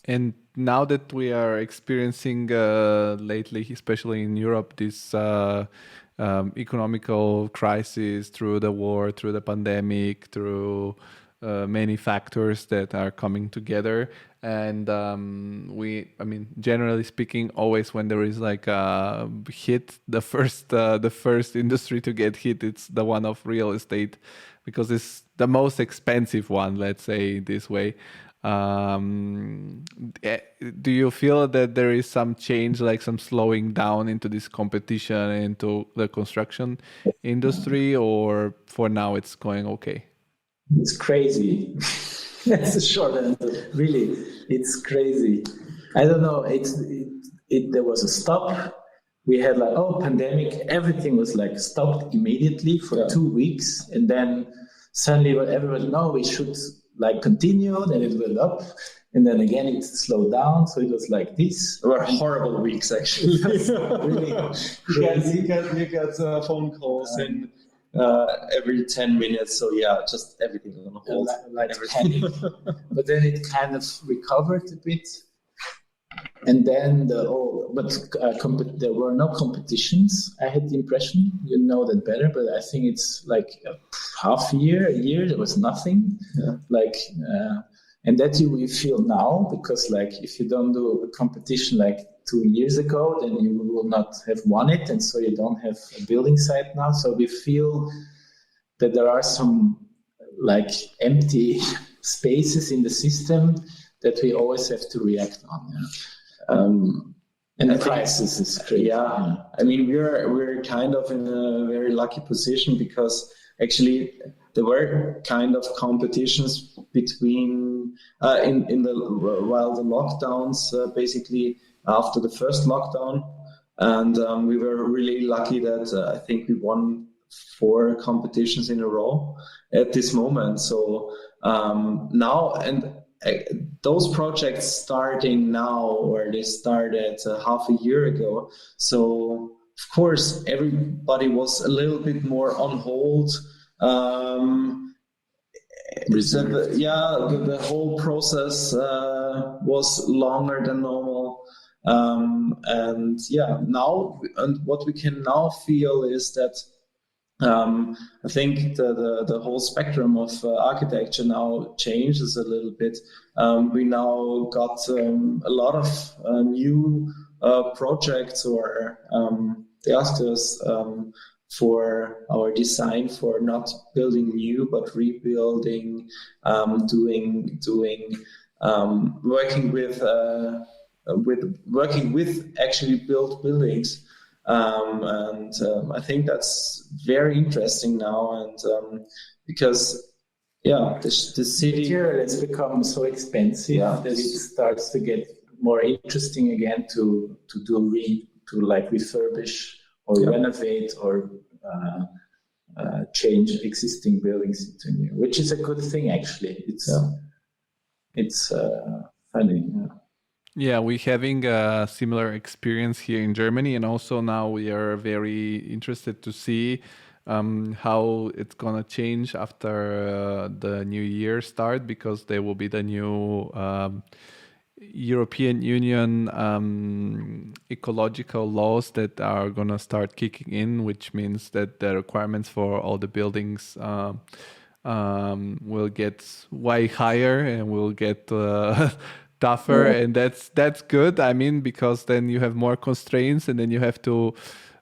And now that we are experiencing lately, especially in Europe, this economical crisis through the war, through the pandemic, through many factors that are coming together. And I mean, generally speaking, always when there is like a hit, the first industry to get hit, it's the one of real estate, because it's the most expensive one, let's say this way. Do you feel that there is some change, like some slowing down into this competition into the construction industry, or for now it's going okay? It's crazy. That's a short answer. Really, it's crazy. I don't know. There was a stop. We had like, pandemic. Everything was like stopped immediately for 2 weeks, and then suddenly everyone, no, we should like continue. Then it went up, and then again it slowed down. So it was like this. They were horrible weeks, actually. Really crazy. You got phone calls in every 10 minutes. So yeah, just everything was on hold. Like panic. But then it kind of recovered a bit. And then there were no competitions. I had the impression, you know that better, but I think it's like a year, there was nothing. Yeah. And that you feel now, because like if you don't do a competition like 2 years ago, then you will not have won it, and so you don't have a building site now. So we feel that there are some like empty spaces in the system that we always have to react on. Yeah. And the crisis is crazy. Yeah, I mean we're kind of in a very lucky position, because actually there were kind of competitions between while the lockdowns basically after the first lockdown, and we were really lucky that I think we won 4 competitions in a row at this moment. So now and. Those projects starting now, or they started half a year ago. So of course everybody was a little bit more on hold. The whole process was longer than normal. Now what we can now feel is that I think the whole spectrum of architecture now changes a little bit. We now got a lot of new projects, or they asked us for our design for not building new but rebuilding, working with actually built buildings. I think that's very interesting now, and because the city material has become so expensive that it starts to get more interesting again to refurbish or renovate or change existing buildings into new, which is a good thing actually. It's funny. Yeah. Yeah, we're having a similar experience here in Germany, and also now we are very interested to see how it's gonna change after the new year start, because there will be the new European Union ecological laws that are gonna start kicking in, which means that the requirements for all the buildings will get way higher and will get tougher, and that's good. I mean, because then you have more constraints, and then you have to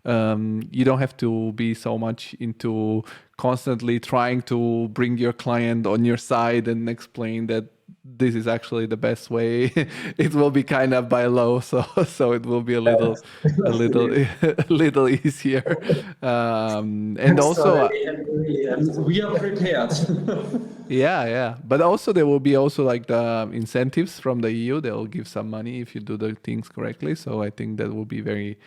you don't have to be so much into constantly trying to bring your client on your side and explain that this is actually the best way. It will be kind of by law, so it will be a little easier. And also we are prepared. Yeah. But also there will be also like the incentives from the EU. They will give some money if you do the things correctly. So I think that will be very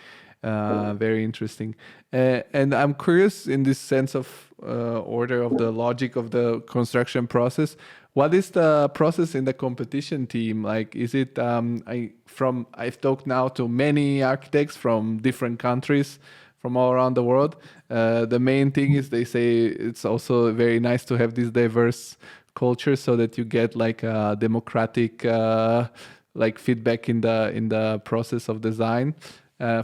interesting. And I'm curious in this sense of order of the logic of the construction process. What is the process in the competition team? Like, is it I've talked now to many architects from different countries from all around the world. The main thing is they say it's also very nice to have this diverse culture so that you get like a democratic like feedback in the process of design.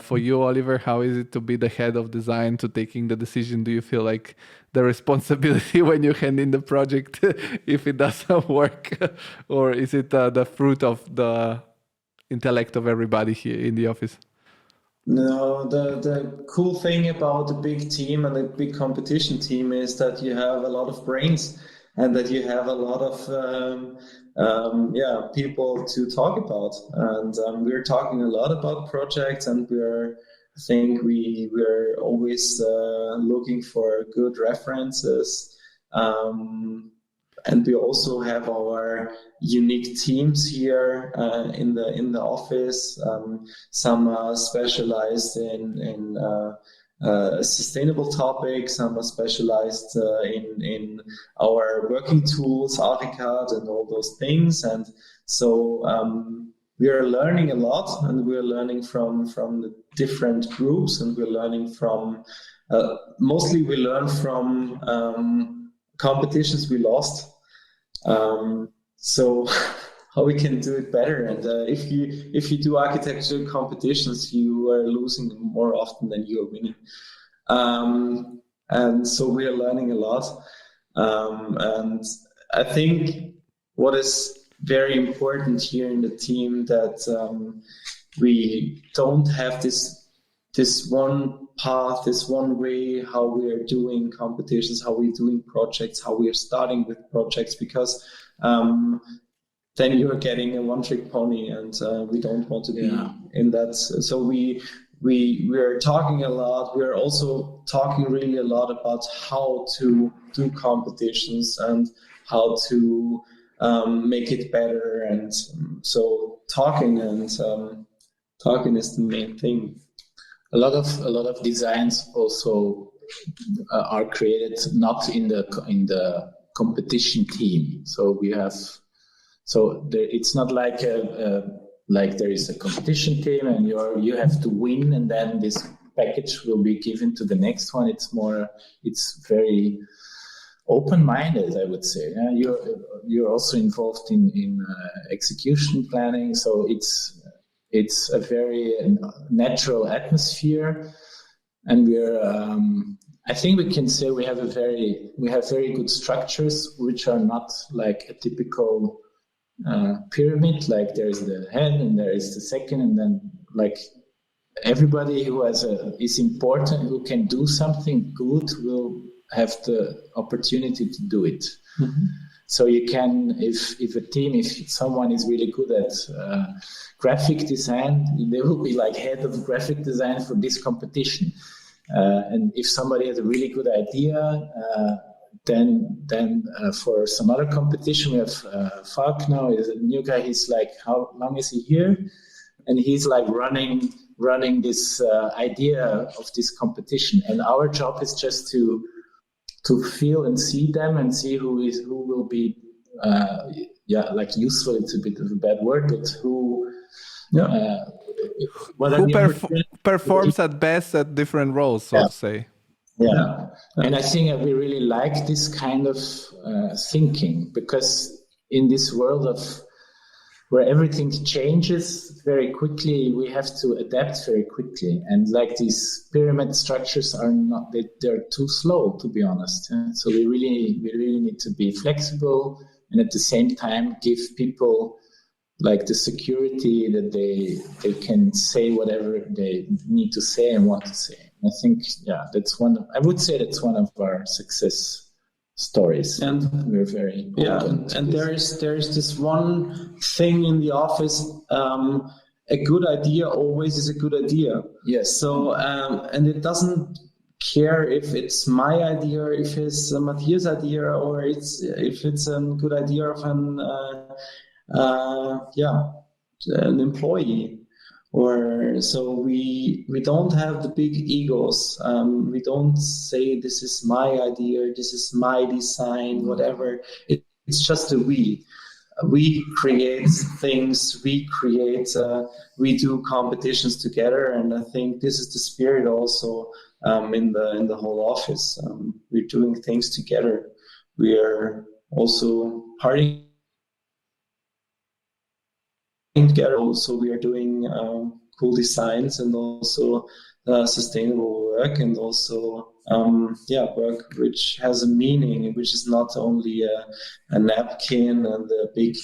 For you, Oliver, how is it to be the head of design, to taking the decision? Do you feel like the responsibility when you hand in the project if it doesn't work, or is it the fruit of the intellect of everybody here in the office? No, the cool thing about a big team and a big competition team is that you have a lot of brains and that you have a lot of people to talk about. And we're talking a lot about projects, and we're always looking for good references. And we also have our unique teams here in the office. Some are specialized in sustainable topics. Some are specialized in our working tools, APRECIATED, and all those things. And so we are learning a lot, and we're learning from the different groups, and we're learning from mostly we learn from competitions we lost. So how we can do it better. And if you do architecture competitions, you are losing more often than you are winning. And so we are learning a lot. And I think what is very important here in the team that we don't have this one path, this one way how we are doing competitions, how we're doing projects, how we are starting with projects, because then you are getting a one-trick pony, and we don't want to be in that. So we are talking a lot. We are also talking really a lot about how to do competitions and how to make it better. And so talking is the main thing. A lot of designs also are created not in the competition team. So it's not like like there is a competition team and you have to win, and then this package will be given to the next one. It's very open-minded, I would say. You're also involved in execution planning, so it's a very natural atmosphere, and I think we can say we have very good structures, which are not like a typical pyramid. Like there is the head, and there is the second, and then like everybody who is important, who can do something good, will have the opportunity to do it. Mm-hmm. So you can, if someone is really good at graphic design, they will be like head of graphic design for this competition. And if somebody has a really good idea, then for some other competition, we have Falk now, is a new guy. He's like, how long is he here? And he's like running this idea of this competition. And our job is just to feel and see them and see who will be like useful. It's a bit of a bad word, but who performs at best at different roles, so to say. Yeah, and I think we really like this kind of thinking, because in this world where everything changes very quickly, we have to adapt very quickly. And like these pyramid structures they're too slow, to be honest. So we really need to be flexible, and at the same time give people like the security that they can say whatever they need to say and want to say. I think, I would say that's one of our success stories, and we're very open. And there is this one thing in the office. A good idea always is a good idea. Yes. So and it doesn't care if it's my idea, or if it's Matthias' idea, or if it's a good idea of an employee. Or so we don't have the big egos. We don't say this is my idea, this is my design, whatever. It's just a we. We create things. We do competitions together, and I think this is the spirit also in the whole office. We're doing things together. We are also partying together. Also, we are doing cool designs and also sustainable work, and also work which has a meaning, which is not only a napkin and a big,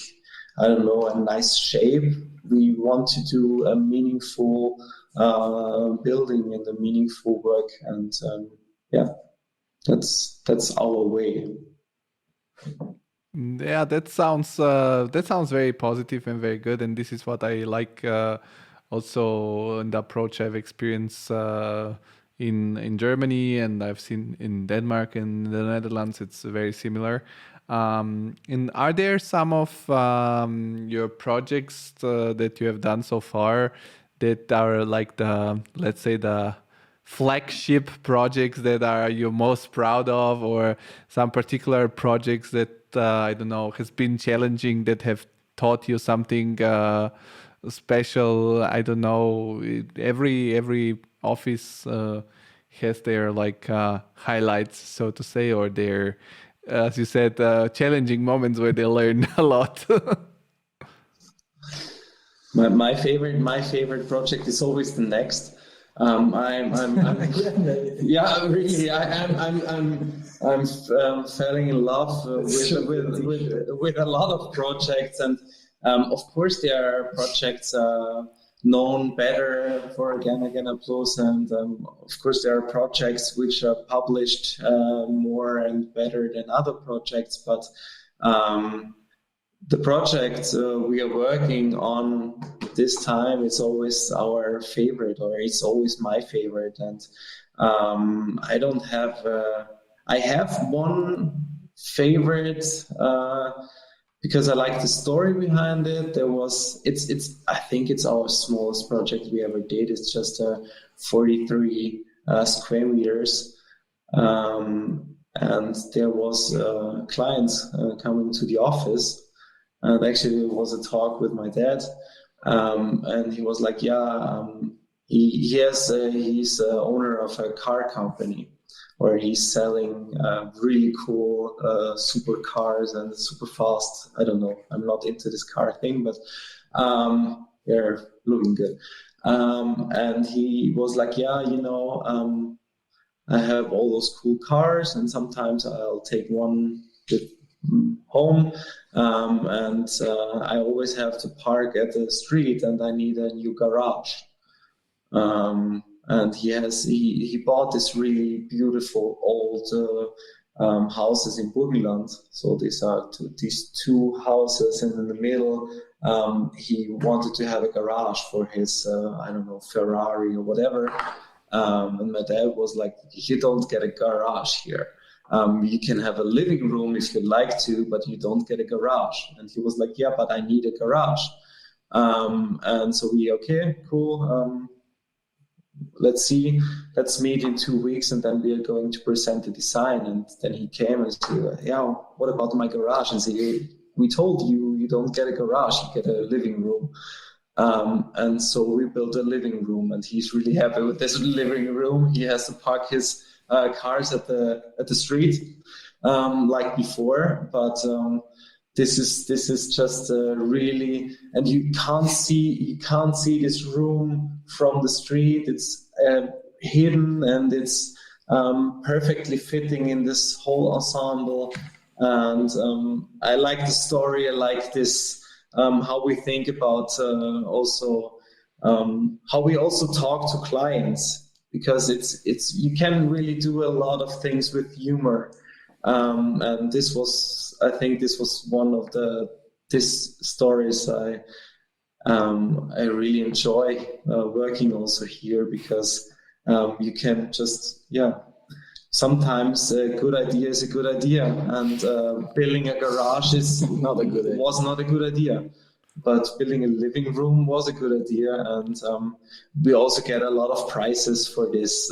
I don't know, a nice shape. We want to do a meaningful building and a meaningful work, and that's our way. Yeah, that sounds very positive and very good, and this is what I like. Also, in the approach I've experienced in Germany, and I've seen in Denmark and the Netherlands. It's very similar. And are there some of your projects that you have done so far that are like the, let's say, the flagship projects that are you most proud of, or some particular projects that I don't know, has been challenging, that have taught you something special? I don't know. Every office has their like highlights, so to say, or their, as you said, challenging moments where they learn a lot. My favorite project is always the next. I'm yeah, really. I'm falling in love with a lot of projects, and of course there are projects known better for GernerGernerPlus, and of course there are projects which are published more and better than other projects, but the project we are working on this time is always our favorite, or it's always my favorite. And I don't have, I have one favorite because I like the story behind it. I think it's our smallest project we ever did. It's just 43 square meters. And there was clients coming to the office. And actually, it was a talk with my dad, and he was like, he's owner of a car company, where he's selling really cool supercars and super fast. I don't know, I'm not into this car thing, but they're looking good. And he was like, I have all those cool cars, and sometimes I'll take one with home, and I always have to park at the street, and I need a new garage. And he bought this really beautiful old houses in Burgenland. So these two houses, and in the middle he wanted to have a garage for his Ferrari or whatever. And my dad was like, you don't get a garage here. You can have a living room if you'd like to, but you don't get a garage. And he was like, yeah, but I need a garage. And so okay, cool. Let's meet in 2 weeks, and then we are going to present the design. And then he came and said, what about my garage? And said, we told you, you don't get a garage, you get a living room. And so we built a living room, and he's really happy with this living room. He has to park his cars at the street like before, but this is just really, and you can't see this room from the street. It's hidden, and it's perfectly fitting in this whole ensemble. And I like the story. I like this how we think about also how we also talk to clients. Because it's you can really do a lot of things with humor, and I think this was one of these stories I really enjoy working also here, because you can just sometimes a good idea is a good idea, and building a garage was not a good idea. But building a living room was a good idea, and we also get a lot of prizes for this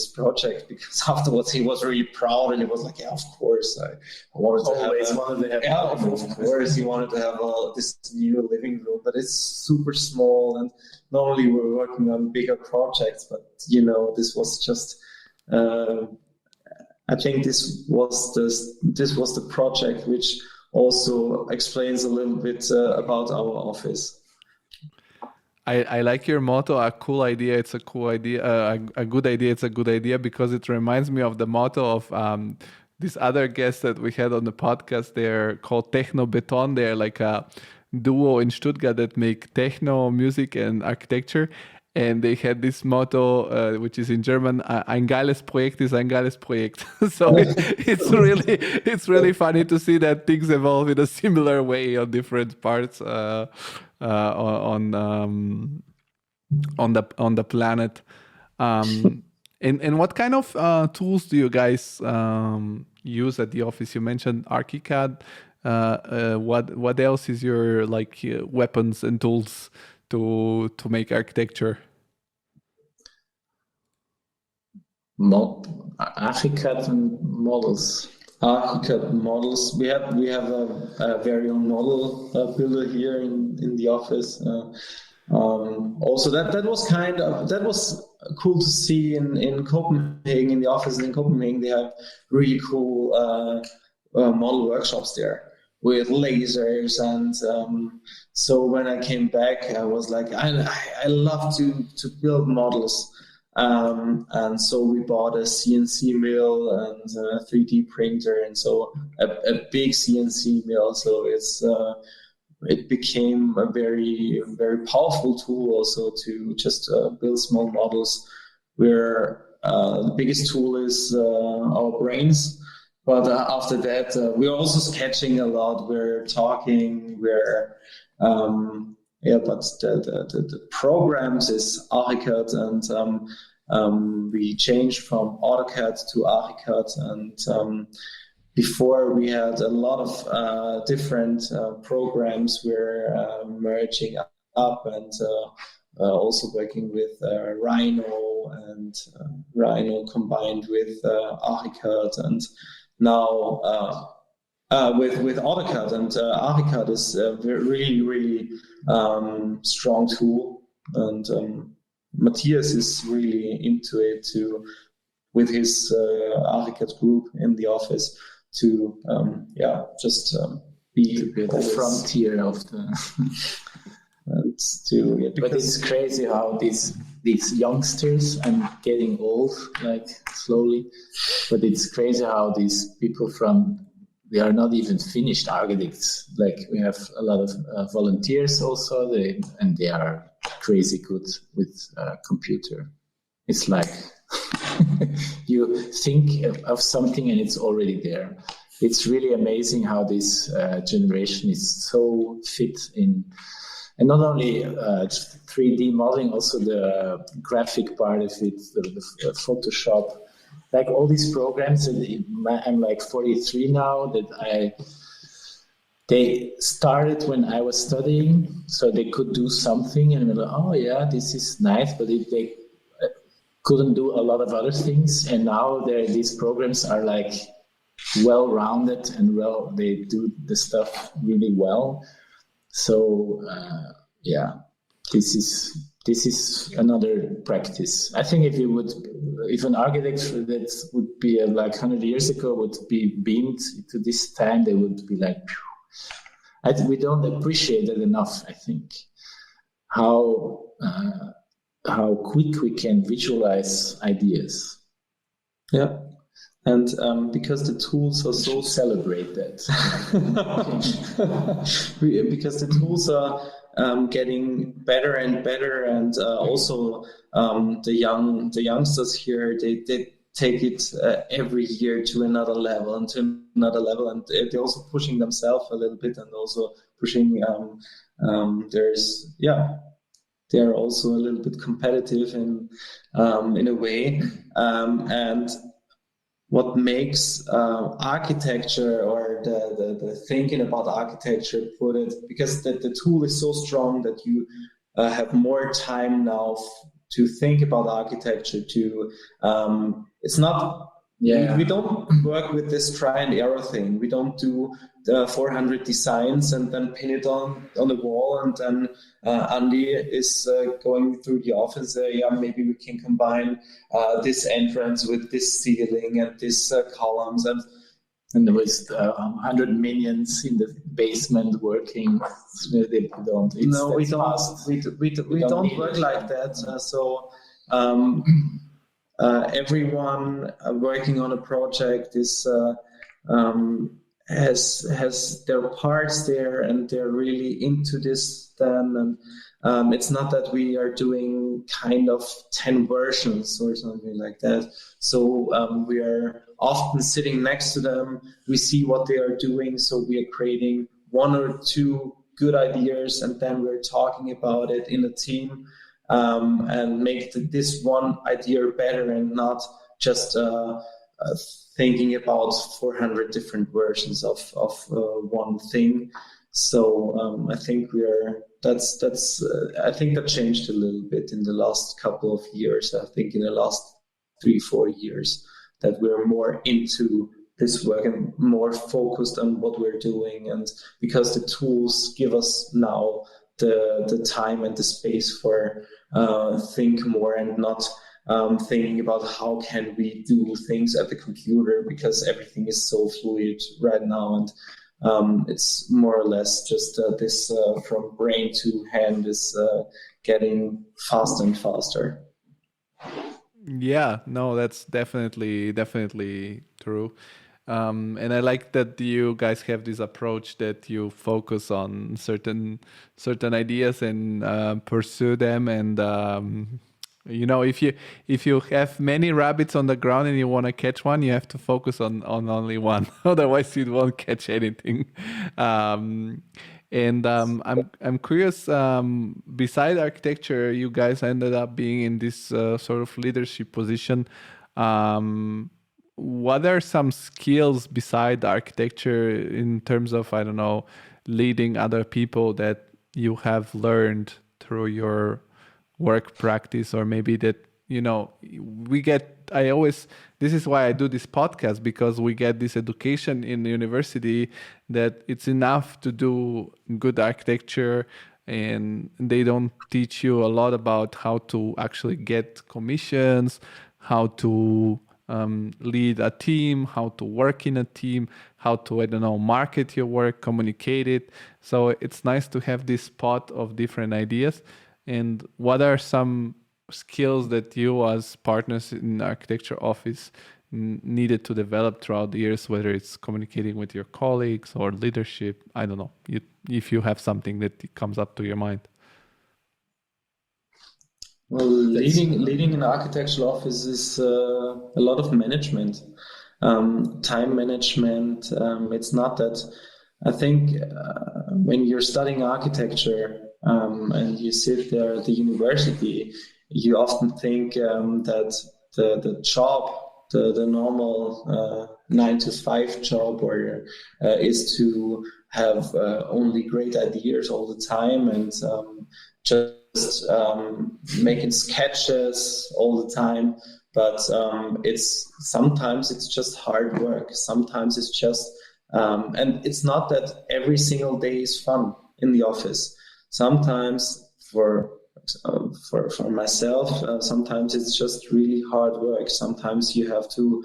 project, because afterwards he was really proud, and he was like, of course, I wanted to have of course he wanted to have this new living room, but it's super small, and normally we're working on bigger projects, but this was just I think this was the project which also explains a little bit about our office. I like your motto, a cool idea, it's a cool idea, a good idea, it's a good idea, because it reminds me of the motto of this other guest that we had on the podcast. They're called Techno Beton. They're like a duo in Stuttgart that make techno music and architecture. And they had this motto, which is in German, ein geiles Projekt ist ein geiles Projekt. So it's really funny to see that things evolve in a similar way on different parts on the planet. And what kind of tools do you guys use at the office? You mentioned ArchiCAD. What else is your weapons and tools to make architecture? ArchiCAD and models. ArchiCAD models. We have a very own model builder here in the office. Also, that was cool to see in Copenhagen, in the office in Copenhagen. They have really cool model workshops there with lasers, and so when I came back, I was like, I love to build models. And so we bought a CNC mill and a 3D printer, and so a big CNC mill. So it became a very, very powerful tool also to just build small models, where the biggest tool is our brains. But after that, we're also sketching a lot. We're talking. But the programs is ArchiCAD, and we changed from AutoCAD to ArchiCAD, and before we had a lot of different programs. We're merging up and also working with Rhino, and Rhino combined with ArchiCAD, and now with AutoCAD, and ArchiCAD is a really, really strong tool, and Matthiass is really into it too, with his ArchiCAD group in the office to be the frontier of the. But it's crazy how these youngsters, I'm getting old slowly, but it's crazy how these people they are not even finished architects. We have a lot of volunteers also, and they are crazy good with computer. It's like you think of something and it's already there. It's really amazing how this generation is so fit in, and not only 3D modeling, also the graphic part of it, the Photoshop. All these programs, and I'm 43 now, they started when I was studying, so they could do something, and we're like, oh yeah, this is nice, but they couldn't do a lot of other things, and now these programs are well-rounded, and they do the stuff really well. So this is another practice. I think if an architect that would be 100 years ago would be beamed to this time, they would be like, phew. We don't appreciate it enough, I think, how quick we can visualize ideas. Yeah. And because the tools are so celebrate that. Because the tools are getting better and better, and also the youngsters here, they take it every year to another level, and they're also pushing themselves a little bit, and also pushing they're also a little bit competitive in a way, and what makes architecture, or the thinking about architecture, because the tool is so strong that you have more time now to think about architecture. It's not. Yeah. We don't work with this try and error thing. We don't do 400 designs and then pin it on the wall, and then Andy is going through the office. Maybe we can combine this entrance with this ceiling and this columns, and there was 100 minions in the basement working. We don't work like that. So everyone working on a project is has their parts there, and they're really into this then. And it's not that we are doing kind of 10 versions or something like that. So we are often sitting next to them. We see what they are doing. So we are creating 1 or 2 good ideas, and then we're talking about it in a team, and make this one idea better, and not just thinking about 400 different versions of one thing. So I think I think that changed a little bit in the last couple of years. I think in the last 3-4 years that we're more into this work and more focused on what we're doing, and because the tools give us now the time and the space for think more, and not thinking about how can we do things at the computer, because everything is so fluid right now, and it's more or less just this from brain to hand is getting faster and faster. Yeah, no, that's definitely true. And I like that you guys have this approach that you focus on certain ideas and pursue them. And if you have many rabbits on the ground and you want to catch one, you have to focus on only one. Otherwise, you won't catch anything. I'm curious. Beside architecture, you guys ended up being in this sort of leadership position. What are some skills beside architecture in terms of, I don't know, leading other people that you have learned through your work practice, or maybe that, this is why I do this podcast, because we get this education in the university that it's enough to do good architecture, and they don't teach you a lot about how to actually get commissions, how to lead a team, how to work in a team, how to, market your work, communicate it. So it's nice to have this pot of different ideas. And what are some skills that you as partners in the architecture office needed to develop throughout the years, whether it's communicating with your colleagues or leadership? I don't know, if you have something that comes up to your mind. Well, leading an architectural office is a lot of management, time management. It's not that, I think when you're studying architecture and you sit there at the university, you often think that the job, the normal 9-to-5 job, or is to have only great ideas all the time, and just making sketches all the time. But sometimes it's just hard work. Sometimes it's just and it's not that every single day is fun in the office. Sometimes for myself, sometimes it's just really hard work. Sometimes you have to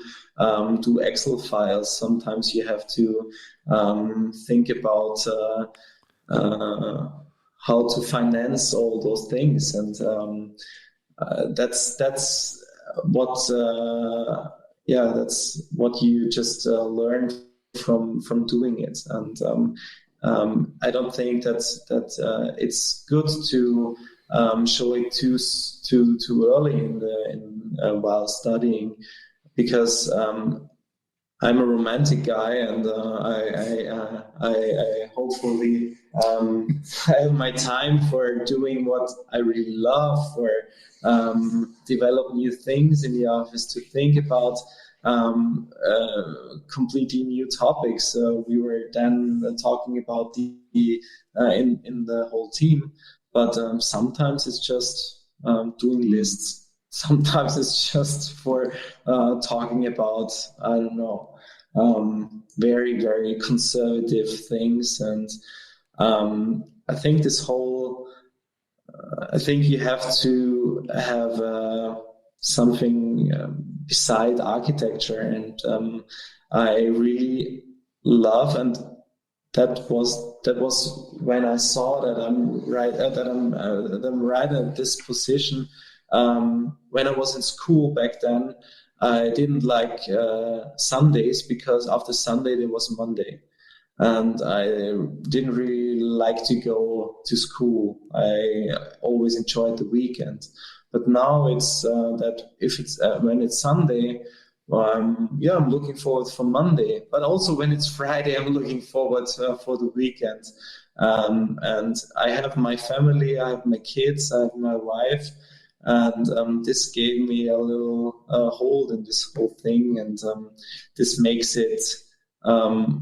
do Excel files. Sometimes you have to think about how to finance all those things, and that's what you just learn from doing it. And I don't think that it's good to show it too early while studying, because I'm a romantic guy, and I hopefully have my time for doing what I really love, for develop new things in the office, to think about completely new topics. We were then talking about the in the whole team, but sometimes it's just doing lists. Sometimes it's just for talking about, I don't know, very, very conservative things. And I think I think you have to have something beside architecture, and I really love, and that was when I saw that I'm right at this position. When I was in school back then, I didn't like Sundays, because after Sunday there was Monday, and I didn't really like to go to school. I always enjoyed the weekend, but now it's that if it's when it's Sunday, I'm looking forward for Monday. But also when it's Friday, I'm looking forward for the weekend. And I have my family, I have my kids, I have my wife, and this gave me a little hold in this whole thing, and this makes it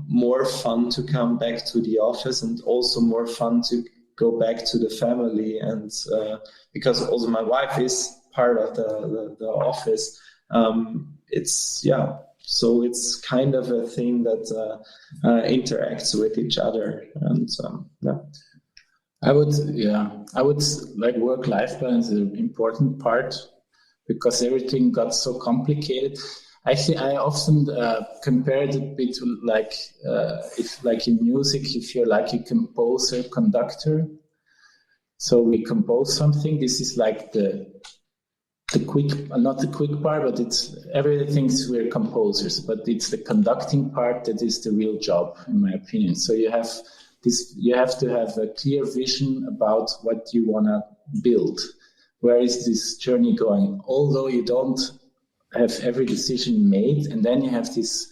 more fun to come back to the office, and also more fun to go back to the family, and because also my wife is part of the office. So it's kind of a thing that interacts with each other, and I would like work-life balance is an important part, because everything got so complicated. I often compare it a bit to if like in music, if you're like a composer, conductor. So we compose something. This is like not the quick part, but it's everything thinks we're composers, but it's the conducting part that is the real job, in my opinion. So you have to have a clear vision about what you want to build. Where is this journey going? Although you don't have every decision made, and then you have this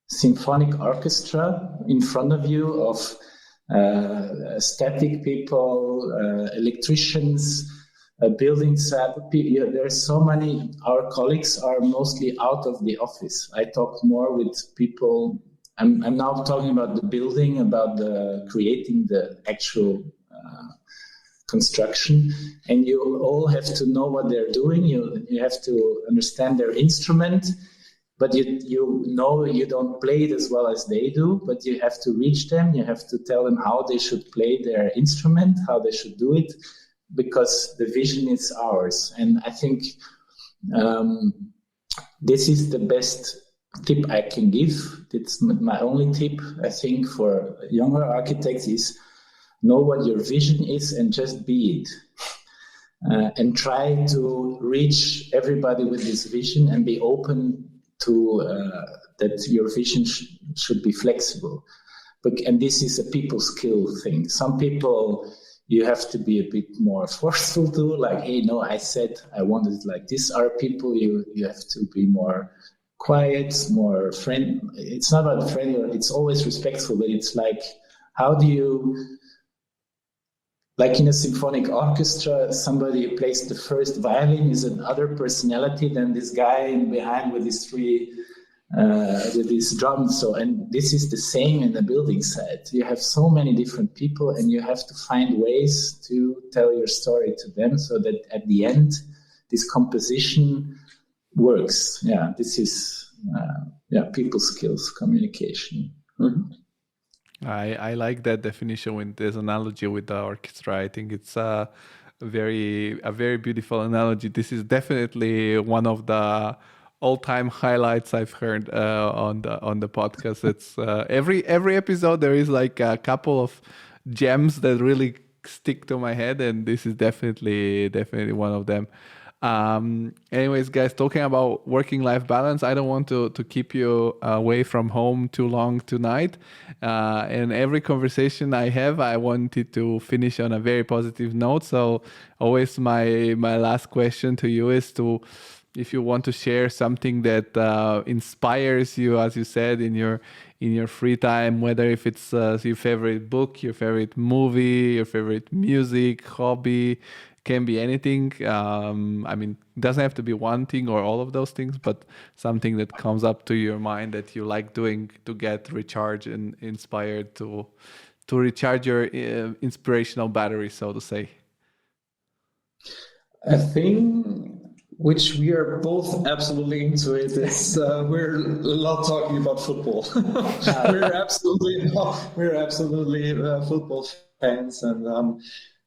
symphonic orchestra in front of you of static people, electricians, buildings. There's so many. Our colleagues are mostly out of the office. I talk more with people. I'm now talking about the building, about creating the actual construction, and you all have to know what they're doing. You have to understand their instrument, but you know you don't play it as well as they do, but you have to reach them. You have to tell them how they should play their instrument, how they should do it, because the vision is ours. And I think this is the best tip I can give. It's my only tip, I think, for younger architects is know what your vision is and just be it. And try to reach everybody with this vision, and be open to that your vision should be flexible. And this is a people skill thing. Some people you have to be a bit more forceful to, like, hey, no, I said I wanted it like this. Are people you have to be more quiet, more friendly. It's not about friendly, it's always respectful, but it's like, how do you, like in a symphonic orchestra, somebody who plays the first violin is another personality than this guy behind with his with his drums. So, and this is the same in the building side. You have so many different people, and you have to find ways to tell your story to them, so that at the end, this composition works. Yeah, this is people skills, communication. Mm-hmm. I like that definition with this analogy with the orchestra. I think it's a very beautiful analogy. This is definitely one of the all-time highlights I've heard on the podcast. It's every episode there is like a couple of gems that really stick to my head, and this is definitely one of them. Anyways, guys, talking about working life balance, I don't want to keep you away from home too long tonight. And every conversation I have, I wanted to finish on a very positive note. So always my last question to you is if you want to share something that inspires you, as you said, in your free time, whether if it's your favorite book, your favorite movie, your favorite music, hobby, can be anything. I mean, it doesn't have to be one thing or all of those things, but something that comes up to your mind that you like doing to get recharged and inspired to recharge your inspirational battery, so to say. I think which we are both absolutely into it. It's we're a lot talking about football. we're absolutely football fans, and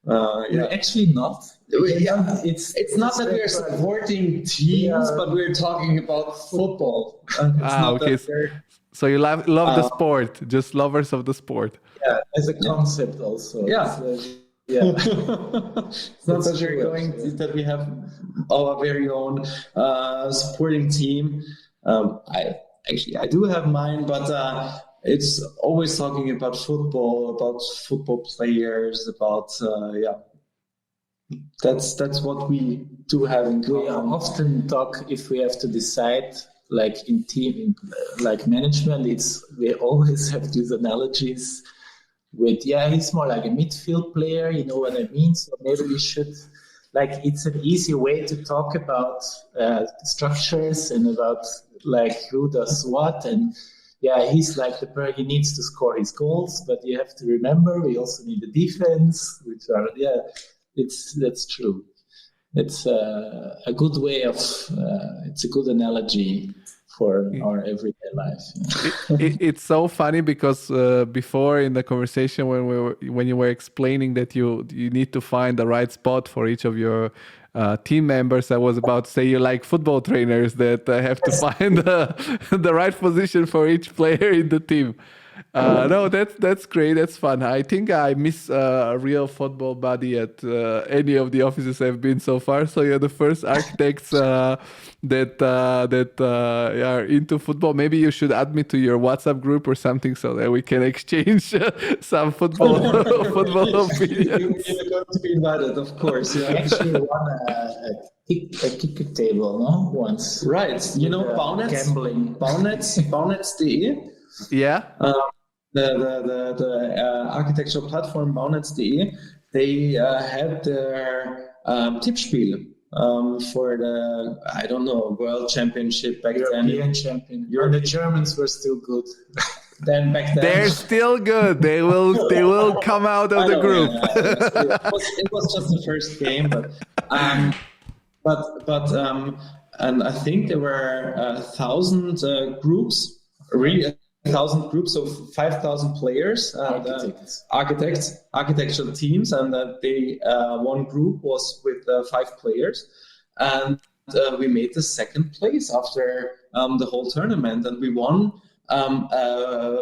We're actually not. It's not that we're supporting teams, but we're talking about football. Okay. So you love the sport, just lovers of the sport. Yeah, as a concept also. Yeah. It's not that we're that we have our very own supporting team. I do have mine, but it's always talking about football players, about That's what we do have in common. We often talk, if we have to decide, like in team, like management, we always have these analogies with, he's more like a midfield player, you know what I mean? So maybe we should, like, it's an easy way to talk about structures and about like who does what. And he's like he needs to score his goals, but you have to remember we also need the defense, which are, that's true. It's a good way of, it's a good analogy for our everyday life. It's so funny because before in the conversation when you were explaining that you need to find the right spot for each of your team members, I was about to say you like football trainers that have to find the right position for each player in the team. No, that's great. That's fun. I think I miss a real football buddy at any of the offices I've been so far. So you're the first architects that are into football. Maybe you should add me to your WhatsApp group or something so that we can exchange some football opinions. You're going to be invited, of course. Yeah. Actually, won a kicker table, no? Once. Right. You know, gambling. Baunetz.de. Yeah. The architectural platform Baunetz.de, they had their Tippspiel for the, I don't know, World Championship back then. European champion. The Germans were still good. Then back then. They're still good. They will come out of the group. It was just the first game, but and I think there were 1,000 groups, really 1,000 groups of 5,000 players, architectural teams, and they one group was with 5 players, and we made the second place after the whole tournament, and we won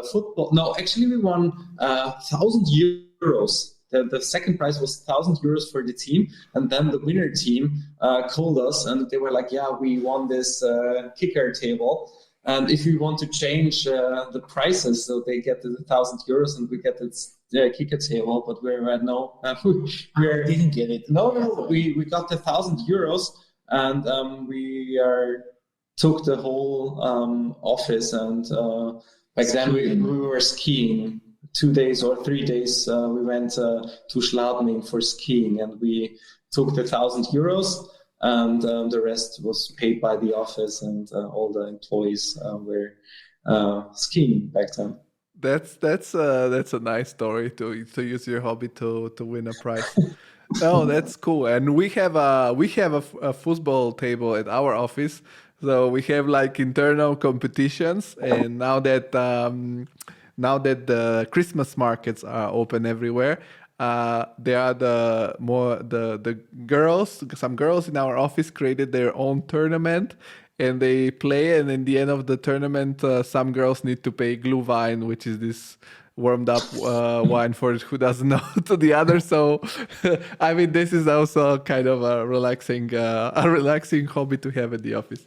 football. No, actually, we won 1,000 euros. The second prize was 1,000 euros for the team, and then the winner team called us, and they were like, "Yeah, we won this kicker table." And if we want to change the prices, so they get the 1,000 euros and we get the kicker table, but we didn't get it. No, we got the 1,000 euros, and we took the whole office, and back then we were skiing 2 days or 3 days. We went to Schladming for skiing, and we took the 1,000 euros. And the rest was paid by the office, and all the employees were skiing back then. That's a nice story to use your hobby to win a prize. Oh, that's cool. And we have a football table at our office, so we have like internal competitions. And now that the Christmas markets are open everywhere. There are the girls. Some girls in our office created their own tournament, and they play. And in the end of the tournament, some girls need to pay Glühwein, which is this warmed up wine for who doesn't know to the other. So, I mean, this is also kind of a relaxing hobby to have at the office.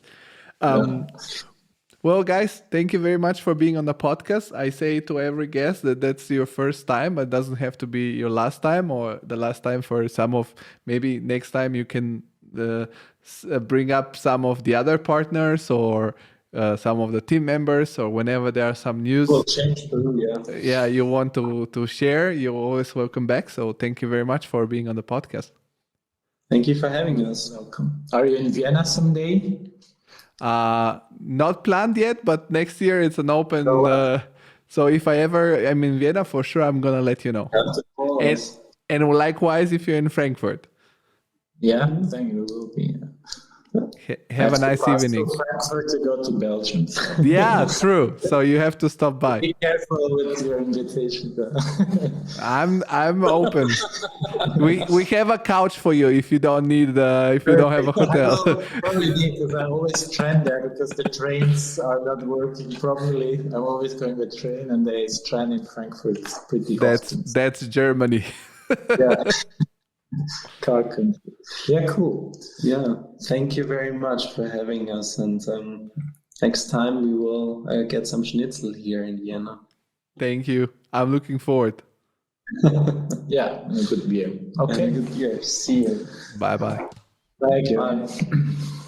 Well, guys, thank you very much for being on the podcast. I say to every guest that that's your first time, but it doesn't have to be your last time or the last time for some of, maybe next time you can bring up some of the other partners or some of the team members, or whenever there are some news. We'll change through, yeah, you want to share, you're always welcome back. So thank you very much for being on the podcast. Thank you for having us. Welcome. Are you in Vienna someday? Not planned yet, but next year it's an open. So if I'm in Vienna, for sure I'm gonna let you know. And likewise, if you're in Frankfurt. Yeah, thank you. Will be. Have a nice evening. Frankfurt to go to Belgium. Yeah, true. So you have to stop by. Be careful with your invitation. I'm open. We have a couch for you if you don't need if you don't have a hotel. I probably need, because I always train there because the trains are not working properly. I'm always going with train, and there is train in Frankfurt pretty often. That's Germany. Yeah. Car country. Yeah, cool. Yeah, thank you very much for having us. And next time we will get some schnitzel here in Vienna. Thank you. I'm looking forward. Yeah, a good beer. Okay. And a good year. See you. Bye-bye. Thank you. Bye.